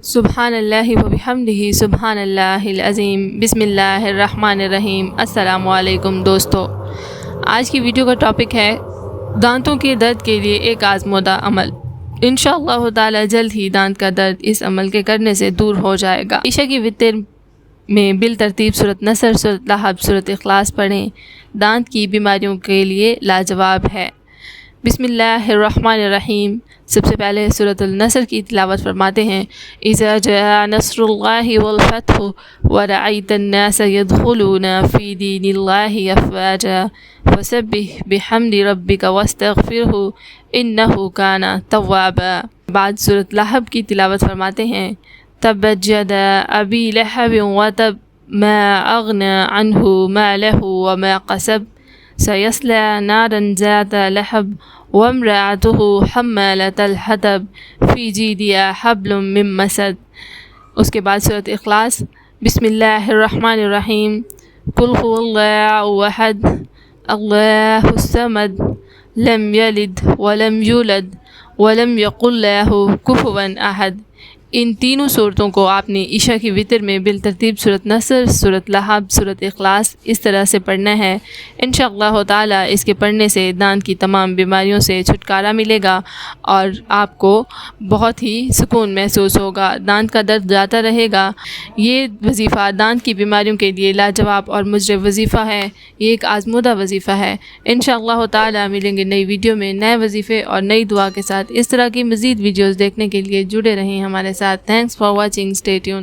سبحان اللہ و بحمدہ سبحان اللہ العظیم بسم اللہ الرحمن الرحیم۔ السلام علیکم دوستو، آج کی ویڈیو کا ٹاپک ہے دانتوں کے درد کے لیے ایک آزمودہ عمل۔ انشاءاللہ تعالی جلد ہی دانت کا درد اس عمل کے کرنے سے دور ہو جائے گا۔ عشاء کی وتر میں بالترتیب سورۃ نصر، سورۃ لحب، سورۃ اخلاص پڑھیں، دانت کی بیماریوں کے لیے لاجواب ہے۔ بسم اللہ الرحمن الرحیم۔ سب سے پہلے سورۃ النصر کی تلاوت فرماتے ہیں۔ اذا جاء نصر اللہ والفتح ورأیت الناس يدخلون فی دین اللہ افواجا فسبح بحمد ربک واستغفرہ انہ کان توابا۔ بعد سورۃ لحب کی تلاوت فرماتے ہیں۔ تبت یدا ابی لہب وتب ما اغنى عنہ مالہ وما قصب سیصلی نارا ذات لہب وامرأته حمالة الحطب فی جیدها حبل من مسد۔ اس کے بعد سورۃ اخلاص۔ بسم اللہ الرحمن الرحیم۔ قل هو اللہ احد اللہ الصمد لم یلد ولم یولد ولم یکن لہ کفوا احد۔ ان تینوں صورتوں کو آپ نے عشاء کی وتر میں بالترتیب سورۃ نصر، سورۃ لحب، سورۃ اخلاص اس طرح سے پڑھنا ہے۔ انشاءاللہ تعالی اس کے پڑھنے سے دانت کی تمام بیماریوں سے چھٹکارا ملے گا اور آپ کو بہت ہی سکون محسوس ہوگا، دانت کا درد جاتا رہے گا۔ یہ وظیفہ دانت کی بیماریوں کے لیے لاجواب اور مجرب وظیفہ ہے، یہ ایک آزمودہ وظیفہ ہے۔ انشاءاللہ تعالی ملیں گے نئی ویڈیو میں نئے وظیفے اور نئی دعا کے ساتھ۔ اس طرح کی مزید ویڈیوز دیکھنے کے لیے جڑے رہیں ہمارے ساتھ۔ Thanks for watching, stay tune.